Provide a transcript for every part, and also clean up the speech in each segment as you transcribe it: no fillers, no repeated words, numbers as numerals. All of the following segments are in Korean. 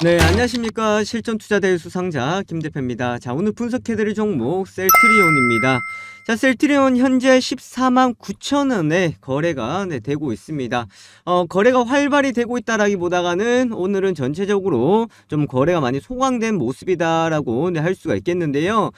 네, 안녕하십니까. 실전투자대회 수상자 김대표입니다. 자, 오늘 분석해드릴 종목 셀트리온입니다. 자, 셀트리온 현재 14만 9천원에 거래가 되고 있습니다. 거래가 활발히 되고 있다라기보다는 오늘은 전체적으로 좀 거래가 많이 소강된 모습이다라고 할 수가 있겠는데요.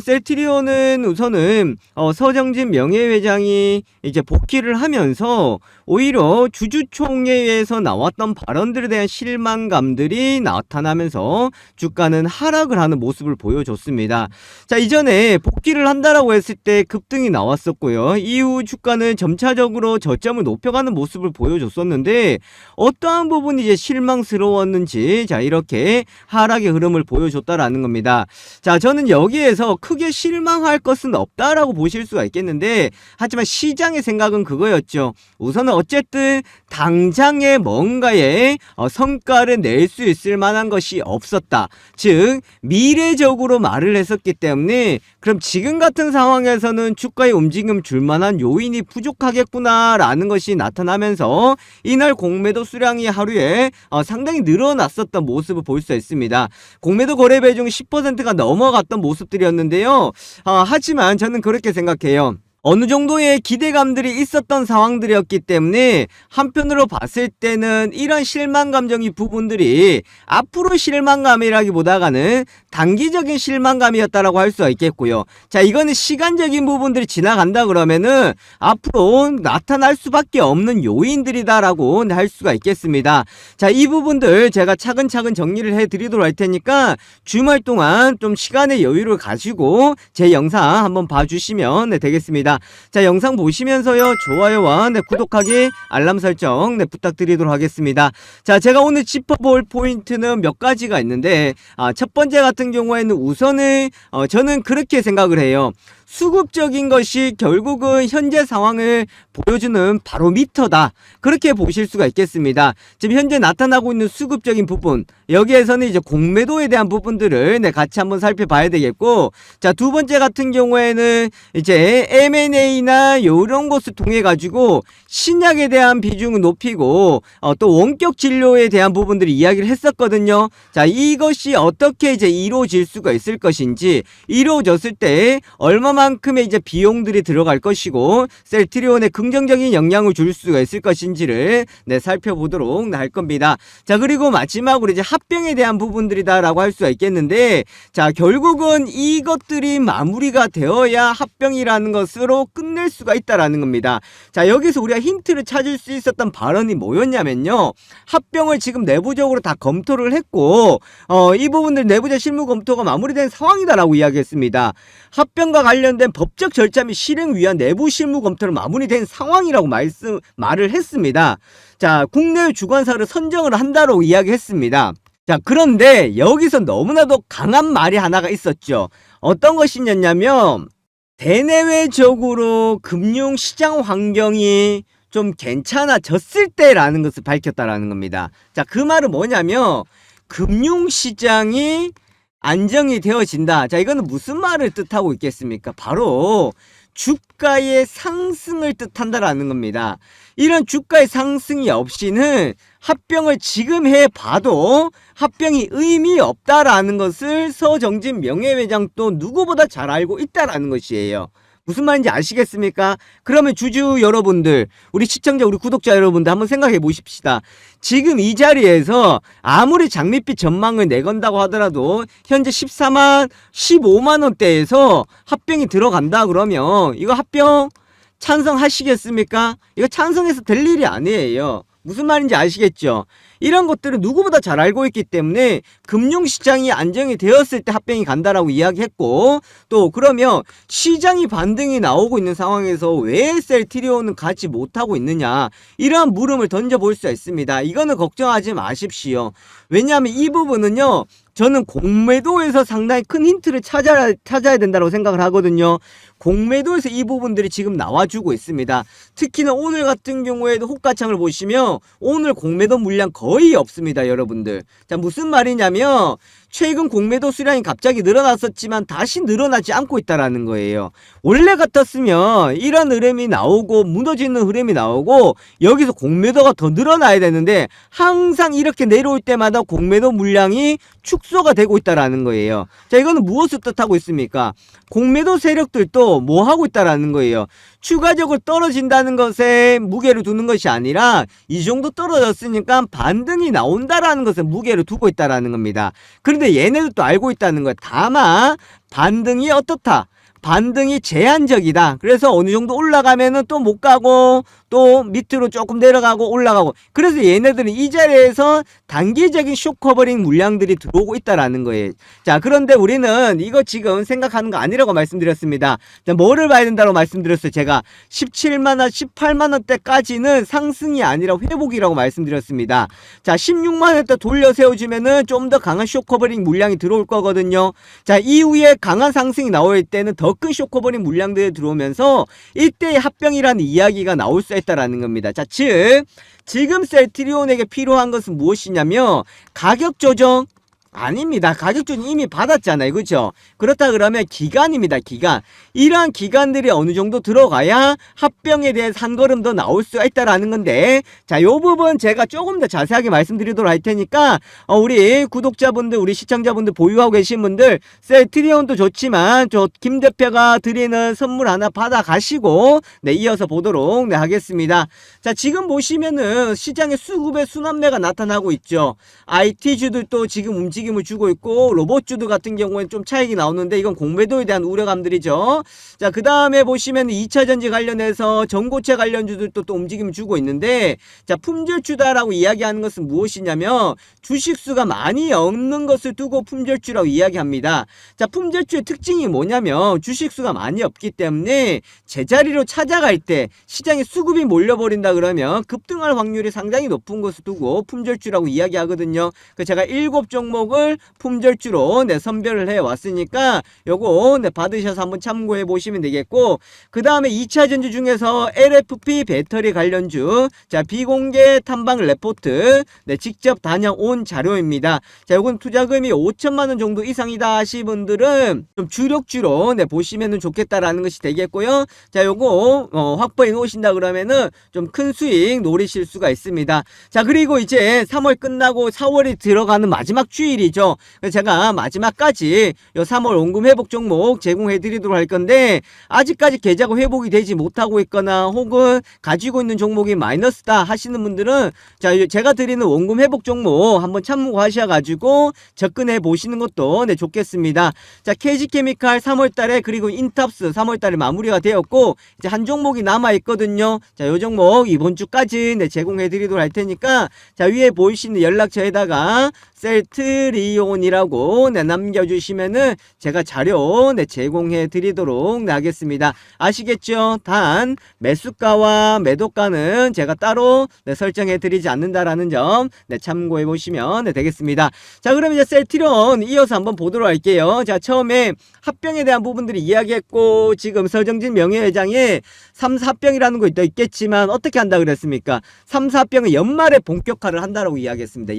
셀트리온은 우선은 서정진 명예회장이 이제 복귀를 하면서 오히려 주주총회에서 나왔던 발언들에 대한 실망감들이 나타나면서 주가는 하락을 하는 모습을 보여줬습니다. 자, 이전에 복귀를 한다라고 했을 때 급등이 나왔었고요. 이후 주가는 점차적으로 저점을 높여가는 모습을 보여줬었는데 어떠한 부분이 이제 실망스러웠는지 자, 이렇게 하락의 흐름을 보여줬다라는 겁니다. 자, 저는 여기에서 크게 실망할 것은 없다라고 보실 수가 있겠는데 하지만 시장의 생각은 그거였죠. 우선은 어쨌든 당장에 뭔가의 성과를 낼 수 있을 만한 것이 없었다. 즉 미래적으로 말을 했었기 때문에 그럼 지금 같은 상황에서는 주가의 움직임 줄만한 요인이 부족하겠구나 라는 것이 나타나면서 이날 공매도 수량이 하루에 상당히 늘어났었던 모습을 볼 수 있습니다. 공매도 거래 비중 10%가 넘어갔던 모습들이었는데요. 하지만 저는 그렇게 생각해요. 어느 정도의 기대감들이 있었던 상황들이었기 때문에 한편으로 봤을 때는 이런 실망감적인 부분들이 앞으로 실망감이라기보다는 단기적인 실망감이었다라고 할 수가 있겠고요. 자, 이거는 시간적인 부분들이 지나간다 그러면은 앞으로 나타날 수밖에 없는 요인들이다라고 할 수가 있겠습니다. 자, 이 부분들 제가 차근차근 정리를 해드리도록 할 테니까 주말 동안 좀 시간의 여유를 가지고 제 영상 한번 봐주시면 되겠습니다. 자, 영상 보시면서요 좋아요와 구독하기 알람 설정 부탁드리도록 하겠습니다. 자, 제가 오늘 짚어볼 포인트는 몇 가지가 있는데 첫 번째 같은 경우에는 우선은 저는 그렇게 생각을 해요. 수급적인 것이 결국은 현재 상황을 보여주는 바로미터다. 그렇게 보실 수가 있겠습니다. 지금 현재 나타나고 있는 수급적인 부분, 여기에서는 이제 공매도에 대한 부분들을 같이 한번 살펴봐야 되겠고, 자, 두 번째 같은 경우에는 이제 M&A나 이런 것을 통해 가지고 신약에 대한 비중을 높이고 또 원격 진료에 대한 부분들을 이야기를 했었거든요. 자, 이것이 어떻게 이제 이루어질 수가 있을 것인지, 이루어졌을 때 얼마만큼의 이제 비용들이 들어갈 것이고 셀트리온에 긍정적인 영향을 줄 수가 있을 것인지를 살펴보도록 할 겁니다. 자, 그리고 마지막으로 이제 합병에 대한 부분들이다라고 할 수가 있겠는데, 자, 결국은 이것들이 마무리가 되어야 합병이라는 것으로 끝낼 수가 있다라는 겁니다. 자, 여기서 우리가 힌트를 찾을 수 있었던 발언이 뭐였냐면요, 합병을 지금 내부적으로 다 검토를 했고 이 부분들 내부적 실무 검토가 마무리된 상황이다라고 이야기했습니다. 합병과 관련된 법적 절차 및 실행 위한 내부 실무 검토를 마무리된 상황이라고 말을 했습니다. 자, 국내외 주관사를 선정을 한다고 이야기했습니다. 자, 그런데 여기서 너무나도 강한 말이 하나가 있었죠. 어떤 것이냐면 대내외적으로 금융시장 환경이 좀 괜찮아졌을 때라는 것을 밝혔다라는 겁니다. 자, 그 말은 뭐냐면 금융시장이 안정이 되어진다. 자, 이거는 무슨 말을 뜻하고 있겠습니까? 바로 주가의 상승을 뜻한다라는 겁니다. 이런 주가의 상승이 없이는 합병을 지금 해봐도 합병이 의미 없다라는 것을 서정진 명예회장도 누구보다 잘 알고 있다라는 것이에요. 무슨 말인지 아시겠습니까? 그러면 주주 여러분들, 우리 시청자, 우리 구독자 여러분들 한번 생각해 보십시다. 지금 이 자리에서 아무리 장밋빛 전망을 내건다고 하더라도 현재 14만, 15만 원대에서 합병이 들어간다 그러면 이거 합병 찬성하시겠습니까? 이거 찬성해서 될 일이 아니에요. 무슨 말인지 아시겠죠? 이런 것들은 누구보다 잘 알고 있기 때문에 금융시장이 안정이 되었을 때 합병이 간다라고 이야기했고, 또 그러면 시장이 반등이 나오고 있는 상황에서 왜 셀트리온은 가지 못하고 있느냐, 이러한 물음을 던져볼 수 있습니다. 이거는 걱정하지 마십시오. 왜냐하면 이 부분은요 저는 공매도에서 상당히 큰 힌트를 찾아야 된다고 생각을 하거든요. 공매도에서 이 부분들이 지금 나와주고 있습니다. 특히나 오늘 같은 경우에도 호가창을 보시면 오늘 공매도 물량 거의 없습니다, 여러분들. 자, 무슨 말이냐면 최근 공매도 수량이 갑자기 늘어났었지만 다시 늘어나지 않고 있다라는 거예요. 원래 같았으면 이런 흐름이 나오고 무너지는 흐름이 나오고 여기서 공매도가 더 늘어나야 되는데 항상 이렇게 내려올 때마다 공매도 물량이 축소가 되고 있다라는 거예요. 자, 이거는 무엇을 뜻하고 있습니까? 공매도 세력들도 뭐 하고 있다라는 거예요. 추가적으로 떨어진다는 것에 무게를 두는 것이 아니라 이 정도 떨어졌으니까 반등이 나온다라는 것에 무게를 두고 있다라는 겁니다. 그런데 얘네들도 알고 있다는 거예요. 다만 반등이 어떻다? 반등이 제한적이다. 그래서 어느 정도 올라가면은 또 못 가고 또 밑으로 조금 내려가고 올라가고, 그래서 얘네들은 이 자리에서 단기적인 숏커버링 물량들이 들어오고 있다라는 거예요. 자, 그런데 우리는 이거 지금 생각하는 거 아니라고 말씀드렸습니다. 자, 뭐를 봐야 된다고 말씀드렸어요. 제가 17만원 18만원대까지는 상승이 아니라 회복이라고 말씀드렸습니다. 자, 16만원대 돌려 세워주면은 좀 더 강한 숏커버링 물량이 들어올 거거든요. 자, 이후에 강한 상승이 나올 때는 더 큰 숏커버링 물량들이 들어오면서 이때의 합병이라는 이야기가 나올 수 있다라는 겁니다. 자, 즉 지금 셀트리온에게 필요한 것은 무엇이냐면 가격 조정 아닙니다. 가격 조정 이미 받았잖아요. 그렇죠? 그렇다 그러면 기간입니다. 기간. 이러한 기간들이 어느 정도 들어가야 합병에 대한 한 걸음 더 나올 수가 있다라는 건데, 자, 요 부분 제가 조금 더 자세하게 말씀드리도록 할 테니까 우리 구독자분들, 우리 시청자분들, 보유하고 계신 분들 셀트리온도 좋지만 저 김 대표가 드리는 선물 하나 받아 가시고 이어서 보도록 하겠습니다. 자, 지금 보시면은 시장에 수급의 순환매가 나타나고 있죠. IT주들도 지금 움직임을 주고 있고 로봇주들 같은 경우에는 좀 차익이 나오는데 이건 공매도에 대한 우려감들이죠. 자, 그 다음에 보시면 2차전지 관련해서 전고체 관련주들도 또 움직임을 주고 있는데, 자, 품절주다라고 이야기하는 것은 무엇이냐면 주식수가 많이 없는 것을 두고 품절주라고 이야기합니다. 자, 품절주의 특징이 뭐냐면 주식수가 많이 없기 때문에 제자리로 찾아갈 때 시장에 수급이 몰려버린다 그러면 급등할 확률이 상당히 높은 것을 두고 품절주라고 이야기하거든요. 그 제가 7종목을 품절주로 선별을 해 왔으니까 요거 받으셔서 한번 참고해 보시면 되겠고, 그 다음에 2차전지 중에서 LFP 배터리 관련주, 자, 비공개 탐방 레포트 직접 다녀온 자료입니다. 자, 요건 투자금이 5천만원 정도 이상이다 하시 분들은 좀 주력주로 보시면 좋겠다라는 것이 되겠고요. 자, 요거 확보해 놓으신다 그러면은 좀 큰 수익 노리실 수가 있습니다. 자, 그리고 이제 3월 끝나고 4월이 들어가는 마지막 주일이죠. 그래서 제가 마지막까지 요 3월 원금 회복 종목 제공해 드리도록 할 건데, 아직까지 계좌가 회복이 되지 못하고 있거나 혹은 가지고 있는 종목이 마이너스다 하시는 분들은 자, 제가 드리는 원금 회복 종목 한번 참고하셔 가지고 접근해 보시는 것도 좋겠습니다. 자, KG케미칼 3월달에 그리고 인탑스 3월달에 마무리가 되었고 이제 한 종목이 남아 있거든요. 자, 요 종목 이번 주까지 제공해 드리도록 할 테니까 자, 위에 보이시는 연락처에다가 셀트리온이라고 남겨주시면은 제가 자료 제공해 드리도록 하겠습니다. 아시겠죠? 단 매수가와 매도가는 제가 따로 설정해 드리지 않는다라는 점 참고해 보시면 되겠습니다. 자, 그럼 이제 셀트리온 이어서 한번 보도록 할게요. 자, 처음에 합병에 대한 부분들이 이야기했고 지금 서정진 명예회장이 3사 합병이라는 거 있겠지만 어떻게 한다 그랬습니까? 3사 합병은 연말에 본격화를 한다라고 이야기했습니다.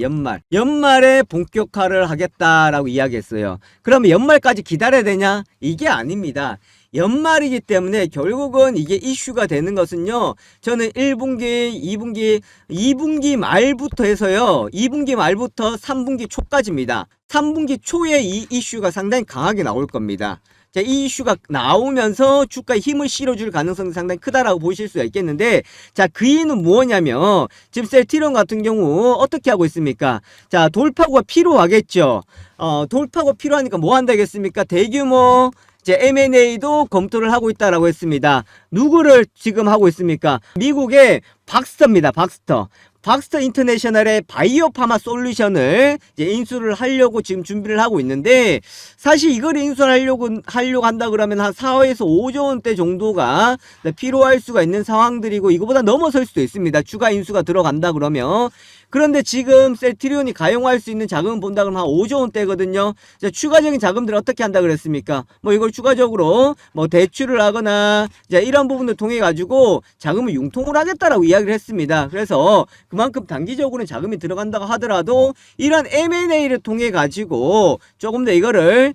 연말에 본격화를 하겠다라고 이야기했어요. 그러면 연말까지 기다려야 되냐? 이게 아닙니다. 연말이기 때문에 결국은 이게 이슈가 되는 것은요, 저는 1분기, 2분기 말부터 해서요, 2분기 말부터 3분기 초까지입니다. 3분기 초에 이 이슈가 상당히 강하게 나올 겁니다. 자, 이 이슈가 나오면서 주가에 힘을 실어줄 가능성이 상당히 크다라고 보실 수가 있겠는데, 자, 그 이유는 뭐냐면 지금 셀트리온 같은 경우 어떻게 하고 있습니까? 자, 돌파구가 필요하겠죠. 돌파구가 필요하니까 뭐 한다겠습니까? 대규모 이제 M&A도 검토를 하고 있다라고 했습니다. 누구를 지금 하고 있습니까? 미국의 박스터입니다. 박스터. 박스터 인터내셔널의 바이오파마 솔루션을 이제 인수를 하려고 지금 준비를 하고 있는데, 사실 이걸 인수하려고 한다 그러면 한 4에서 5조 원대 정도가 필요할 수가 있는 상황들이고, 이거보다 넘어설 수도 있습니다. 추가 인수가 들어간다 그러면. 그런데 지금 셀트리온이 가용할 수 있는 자금을 본다 그러면 한 5조 원대거든요. 자, 추가적인 자금들을 어떻게 한다 그랬습니까? 뭐 이걸 추가적으로 뭐 대출을 하거나 자, 이런 부분을 통해 가지고 자금을 융통을 하겠다라고 이야기를 했습니다. 그래서 그만큼 단기적으로는 자금이 들어간다고 하더라도 이런 M&A를 통해 가지고 조금 더 이거를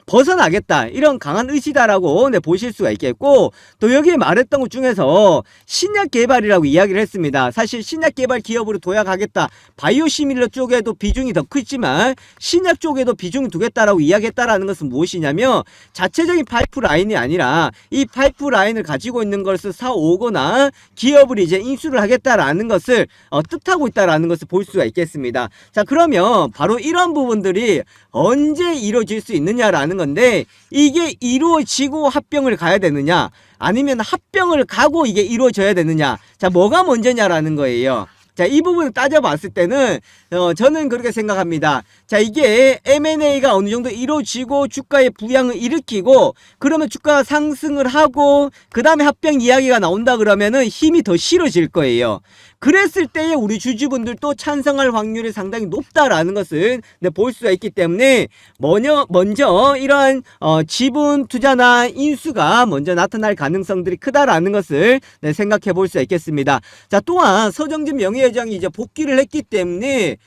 벗어나겠다, 이런 강한 의지다라고 보실 수가 있겠고, 또 여기에 말했던 것 중에서 신약 개발이라고 이야기를 했습니다. 사실 신약 개발 기업으로 도약하겠다, 바이오시밀러 쪽에도 비중이 더 크지만 신약 쪽에도 비중을 두겠다라고 이야기했다라는 것은 무엇이냐면, 자체적인 파이프라인이 아니라 이 파이프라인을 가지고 있는 것을 사오거나 기업을 이제 인수를 하겠다라는 것을 뜻하고 있다라는 것을 볼 수가 있겠습니다. 자, 그러면 바로 이런 부분들이 언제 이루어질 수 있느냐라는 건데, 이게 이루어지고 합병을 가야 되느냐, 아니면 합병을 가고 이게 이루어져야 되느냐, 자, 뭐가 먼저냐라는 거예요. 자, 이 부분을 따져봤을 때는 저는 그렇게 생각합니다. 자, 이게 M&A가 어느 정도 이루어지고 주가의 부양을 일으키고, 그러면 주가가 상승을 하고 그 다음에 합병 이야기가 나온다 그러면은 힘이 더 실어질 거예요. 그랬을 때에 우리 주주분들도 찬성할 확률이 상당히 높다라는 것을 볼 수가 있기 때문에 먼저 이러한 지분 투자나 인수가 먼저 나타날 가능성들이 크다라는 것을 생각해 볼 수가 있겠습니다. 자, 또한 서정진 명예회장이 이제 복귀를 했기 때문에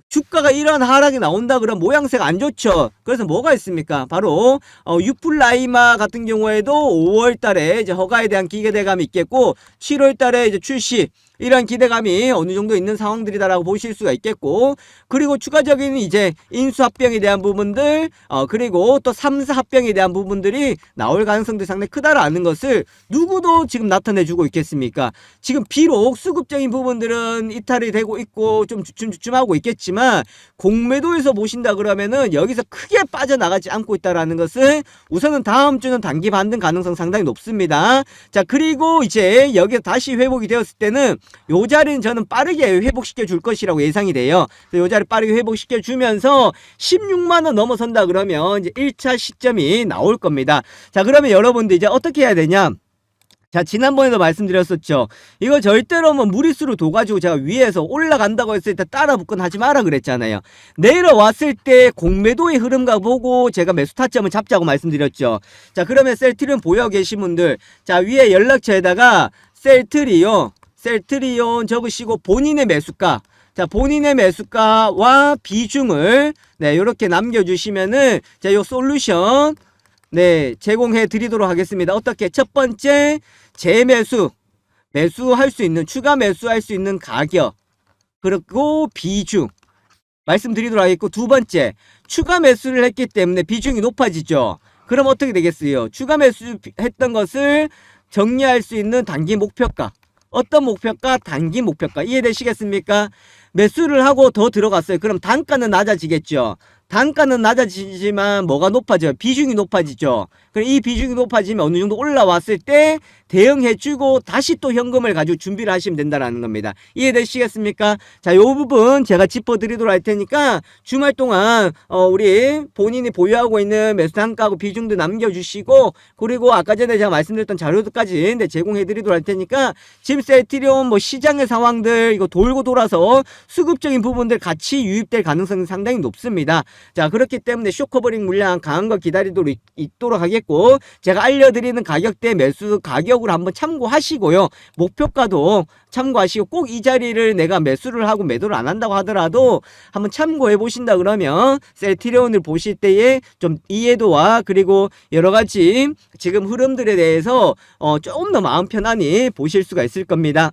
주가가 이러한 하락이 나온다 그러면 모양새가 안 좋죠. 그래서 뭐가 있습니까? 바로 유플라이마 같은 경우에도 5월 달에 이제 허가에 대한 기대감이 있겠고, 7월 달에 이제 출시, 이러한 기대감이 어느 정도 있는 상황들이다라고 보실 수가 있겠고, 그리고 추가적인 이제 인수합병에 대한 부분들, 그리고 또 3사 합병에 대한 부분들이 나올 가능성도 상당히 크다라는 것을 누구도 지금 나타내주고 있겠습니까? 지금 비록 수급적인 부분들은 이탈이 되고 있고 좀 주춤주춤하고 있겠지만, 공매도에서 보신다 그러면은 여기서 크게 빠져나가지 않고 있다라는 것을 우선은 다음 주는 단기 반등 가능성 상당히 높습니다. 자, 그리고 이제 여기서 다시 회복이 되었을 때는 요 자리는 저는 빠르게 회복시켜 줄 것이라고 예상이 돼요. 요 자리 빠르게 회복시켜 주면서 16만원 넘어선다 그러면 이제 1차 시점이 나올 겁니다. 자, 그러면 여러분들 이제 어떻게 해야 되냐? 자, 지난번에도 말씀드렸었죠. 이거 절대로 뭐 무리수로 둬가지고 제가 위에서 올라간다고 했을 때 따라 붙건 하지 마라 그랬잖아요. 내려왔을 때 공매도의 흐름과 보고 제가 매수 타점을 잡자고 말씀드렸죠. 자, 그러면 셀트리온 보유하고 계신 분들, 자, 위에 연락처에다가 셀트리온 적으시고 본인의 매수가, 자, 본인의 매수가와 비중을 요렇게 남겨주시면은 자, 요 솔루션 제공해 드리도록 하겠습니다. 어떻게? 첫 번째, 매수할 수 있는, 추가 매수할 수 있는 가격, 그리고 비중 말씀드리도록 하겠고, 두 번째, 추가 매수를 했기 때문에 비중이 높아지죠. 그럼 어떻게 되겠어요? 추가 매수했던 것을 정리할 수 있는 단기 목표가, 어떤 목표가? 단기 목표가. 이해되시겠습니까? 매수를 하고 더 들어갔어요. 그럼 단가는 낮아지겠죠. 단가는 낮아지지만 뭐가 높아져요? 비중이 높아지죠. 그럼 이 비중이 높아지면 어느 정도 올라왔을 때 대응해주고 다시 또 현금을 가지고 준비를 하시면 된다는 겁니다. 이해되시겠습니까? 자, 요 부분 제가 짚어드리도록 할 테니까 주말 동안 우리 본인이 보유하고 있는 매수 단가하고 비중도 남겨주시고, 그리고 아까 전에 제가 말씀드렸던 자료들까지 제공해드리도록 할 테니까 지금 셀트리온 뭐 시장의 상황들 이거 돌고 돌아서 수급적인 부분들 같이 유입될 가능성이 상당히 높습니다. 자, 그렇기 때문에 쇼커버링 물량 강한 거 기다리도록 있도록 하겠고, 제가 알려드리는 가격대 매수 가격으로 한번 참고하시고요. 목표가도 참고하시고, 꼭 이 자리를 내가 매수를 하고 매도를 안 한다고 하더라도 한번 참고해 보신다 그러면 셀트리온을 보실 때에 좀 이해도와 그리고 여러 가지 지금 흐름들에 대해서 조금 더 마음 편안히 보실 수가 있을 겁니다.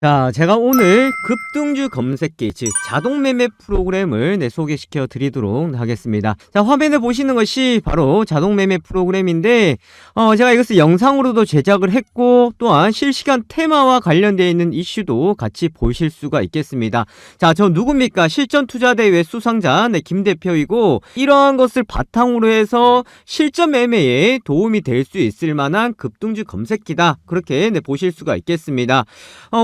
자, 제가 오늘 급등주 검색기, 즉 자동 매매 프로그램을 소개시켜 드리도록 하겠습니다. 자, 화면에 보시는 것이 바로 자동 매매 프로그램인데, 제가 이것을 영상으로도 제작을 했고, 또한 실시간 테마와 관련되어 있는 이슈도 같이 보실 수가 있겠습니다. 자, 저 누굽니까? 실전투자대회 수상자 김 대표이고, 이러한 것을 바탕으로 해서 실전 매매에 도움이 될 수 있을 만한 급등주 검색기다, 그렇게 보실 수가 있겠습니다.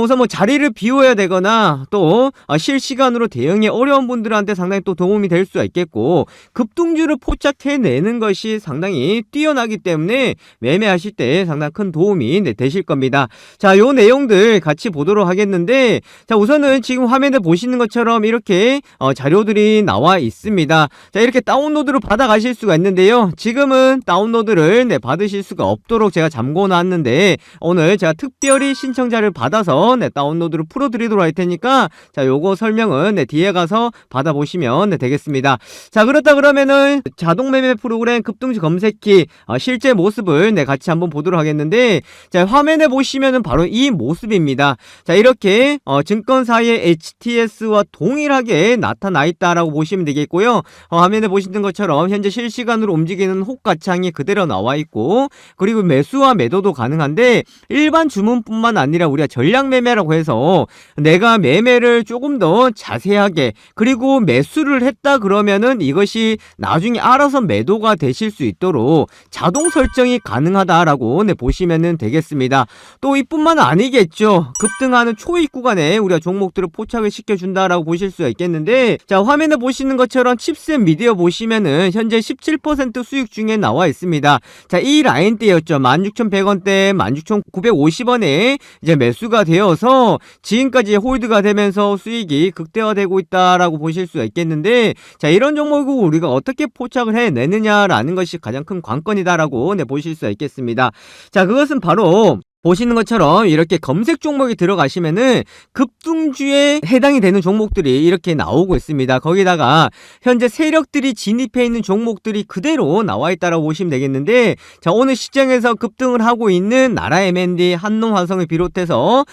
우선 뭐 자리를 비워야 되거나 또 실시간으로 대응이 어려운 분들한테 상당히 또 도움이 될 수가 있겠고, 급등주를 포착해내는 것이 상당히 뛰어나기 때문에 매매하실 때 상당히 큰 도움이 되실 겁니다. 자, 요 내용들 같이 보도록 하겠는데, 자, 우선은 지금 화면에 보시는 것처럼 이렇게 자료들이 나와 있습니다. 자, 이렇게 다운로드를 받아 가실 수가 있는데요, 지금은 다운로드를 받으실 수가 없도록 제가 잠궈 놨는데, 오늘 제가 특별히 신청자를 받아서 다운로드를 풀어드리도록 할 테니까, 자, 요거 설명은 뒤에 가서 받아보시면 되겠습니다. 자, 그렇다 그러면은 자동 매매 프로그램 급등주 검색기 실제 모습을 같이 한번 보도록 하겠는데, 자, 화면에 보시면은 바로 이 모습입니다. 자, 이렇게 증권사의 HTS와 동일하게 나타나 있다라고 보시면 되겠고요. 화면에 보시는 것처럼 현재 실시간으로 움직이는 호가창이 그대로 나와 있고, 그리고 매수와 매도도 가능한데, 일반 주문뿐만 아니라 우리가 전략 매매라고 해서 내가 매매를 조금 더 자세하게, 그리고 매수를 했다 그러면은 이것이 나중에 알아서 매도가 되실 수 있도록 자동 설정이 가능하다라고 보시면 되겠습니다. 또 이뿐만 아니겠죠. 급등하는 초입 구간에 우리가 종목들을 포착을 시켜준다라고 보실 수가 있겠는데, 자, 화면에 보시는 것처럼 칩셋 미디어 보시면은 현재 17% 수익 중에 나와 있습니다. 자, 이 라인대였죠. 16,100원대, 16,950원에 이제 매수가 되어서 지금까지 홀드가 되면서 수익이 극대화되고 있다라고 보실 수가 있겠는데, 자, 이런 종목을 우리가 어떻게 포착을 해내느냐라는 것이 가장 큰 관건이다라고 보실 수가 있겠습니다. 자, 그것은 바로 보시는 것처럼 이렇게 검색 종목이 들어가시면은 급등주에 해당이 되는 종목들이 이렇게 나오고 있습니다. 거기다가 현재 세력들이 진입해 있는 종목들이 그대로 나와 있다라고 보시면 되겠는데, 자, 오늘 시장에서 급등을 하고 있는 나라 M&D, 한농화성을 비롯해서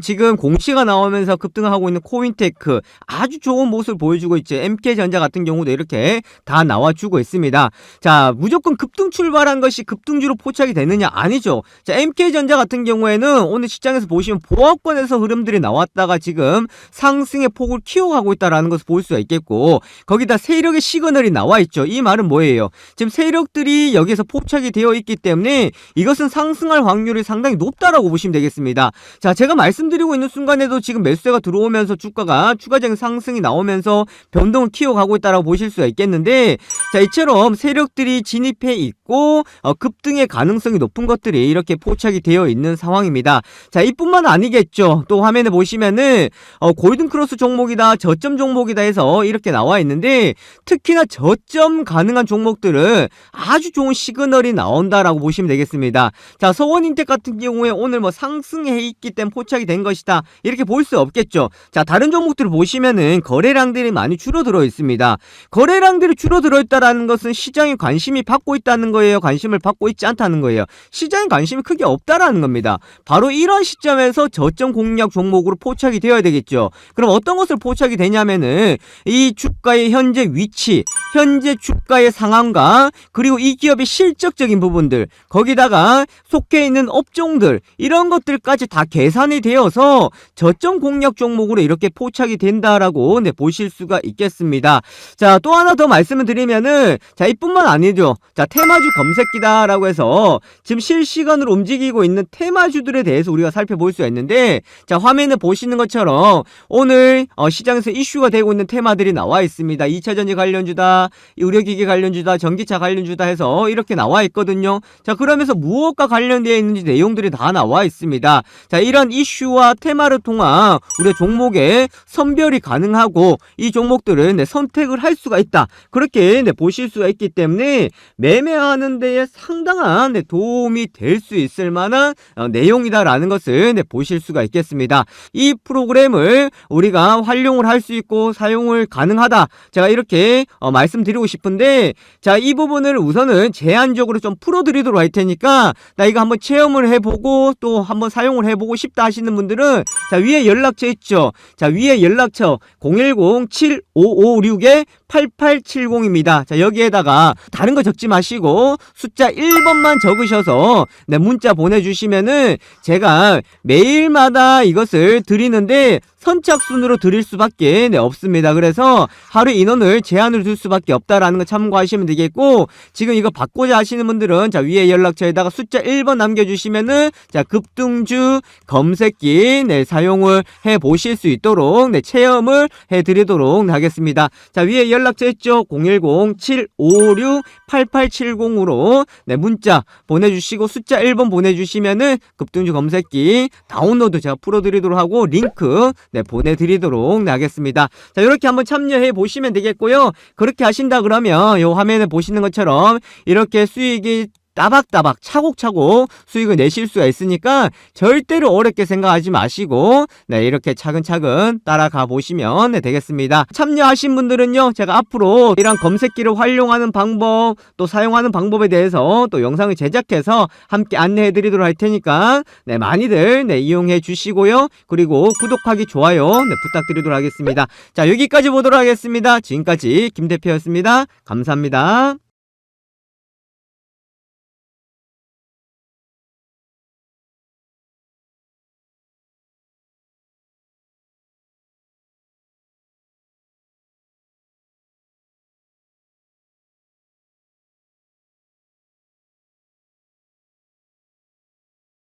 지금 공시가 나오면서 급등을 하고 있는 코인테크 아주 좋은 모습을 보여주고 있죠. MK전자 같은 경우도 이렇게 다 나와주고 있습니다. 자, 무조건 급등 출발한 것이 급등주로 포착이 되느냐? 아니죠. 자, MK전자 같은 경우에는 오늘 시장에서 보시면 보합권에서 흐름들이 나왔다가 지금 상승의 폭을 키워가고 있다라는 것을 볼 수가 있겠고, 거기다 세력의 시그널이 나와 있죠. 이 말은 뭐예요? 지금 세력들이 여기서 포착이 되어 있기 때문에 이것은 상승할 확률이 상당히 높다라고 보시면 되겠습니다. 자, 제가 말씀드리고 있는 순간에도 지금 매수세가 들어오면서 주가가 추가적인 상승이 나오면서 변동을 키워가고 있다라고 보실 수가 있겠는데, 자, 이처럼 세력들이 진입해 있고 급등의 가능성이 높은 것들이 이렇게 포착이 되어 있는 상황입니다. 자, 이뿐만 아니겠죠. 또 화면에 보시면은 골든크로스 종목이다, 저점 종목이다 해서 이렇게 나와 있는데, 특히나 저점 가능한 종목들은 아주 좋은 시그널이 나온다라고 보시면 되겠습니다. 자, 서원인텍 같은 경우에 오늘 상승해 있기 때문에 포착이 된 것이다, 이렇게 볼 수 없겠죠. 자, 다른 종목들을 보시면은 거래량들이 많이 줄어들어 있습니다. 거래량들이 줄어들어 있다라는 것은 시장이 관심이 받고 있다는 거예요? 관심을 받고 있지 않다는 거예요? 시장이 관심이 크게 없다라는 겁니다. 바로 이런 시점에서 저점 공략 종목으로 포착이 되어야 되겠죠. 그럼 어떤 것을 포착이 되냐면은 이 주가의 현재 위치, 현재 주가의 상황과 그리고 이 기업의 실적적인 부분들, 거기다가 속해 있는 업종들, 이런 것들까지 다 계산이 되어서 저점 공략 종목으로 이렇게 포착이 된다라고 보실 수가 있겠습니다. 자, 또 하나 더 말씀을 드리면은, 자, 이뿐만 아니죠. 자, 테마주 검색기다라고 해서 지금 실시간으로 움직이고 있는 테마주들에 대해서 우리가 살펴볼 수가 있는데, 자, 화면에 보시는 것처럼 오늘 시장에서 이슈가 되고 있는 테마들이 나와 있습니다. 2차전지 관련주다, 의료기기 관련주다, 전기차 관련주다 해서 이렇게 나와 있거든요. 자, 그러면서 무엇과 관련되어 있는지 내용들이 다 나와 있습니다. 자, 이런 이슈와 테마를 통한 우리 종목의 선별이 가능하고 이 종목들은 선택을 할 수가 있다, 그렇게 보실 수가 있기 때문에 매매하는 데에 상당한 도움이 될 수 있을 만한 내용이다라는 것을 보실 수가 있겠습니다. 이 프로그램을 우리가 활용을 할 수 있고 사용을 가능하다, 제가 이렇게 말씀드리고 싶은데, 자, 이 부분을 우선은 제한적으로 좀 풀어드리도록 할 테니까 나 이거 한번 체험을 해보고 또 한번 사용을 해보고 싶다 하시는 분들은, 자, 위에 연락처 있죠. 자, 위에 연락처 010-7556-8870입니다. 자, 여기에다가 다른 거 적지 마시고 숫자 1번만 적으셔서 문자 보내주시면은 제가 매일마다 이것을 드리는데 선착순으로 드릴 수밖에 없습니다. 그래서 하루 인원을 제한을 둘 수밖에 없다라는 거 참고하시면 되겠고, 지금 이거 받고자 하시는 분들은 자 위에 연락처에다가 숫자 1번 남겨주시면은 자 급등주 검색기 사용을 해 보실 수 있도록 체험을 해 드리도록 하겠습니다. 자 위에 연락처 있죠? 010-756-8870으로 문자 보내주시고 숫자 1번 보내주시면은 급등주 검색기 다운로드 제가 풀어드리도록 하고 링크 보내드리도록 하겠습니다. 자 이렇게 한번 참여해 보시면 되겠고요. 그렇게 하신다 그러면 요 화면에 보시는 것처럼 이렇게 수익이 따박따박 차곡차곡 수익을 내실 수가 있으니까 절대로 어렵게 생각하지 마시고 이렇게 차근차근 따라가 보시면 되겠습니다. 참여하신 분들은요 제가 앞으로 이런 검색기를 활용하는 방법 또 사용하는 방법에 대해서 또 영상을 제작해서 함께 안내해 드리도록 할 테니까 많이들 이용해 주시고요. 그리고 구독하기 좋아요 부탁드리도록 하겠습니다. 자 여기까지 보도록 하겠습니다. 지금까지 김 대표였습니다. 감사합니다.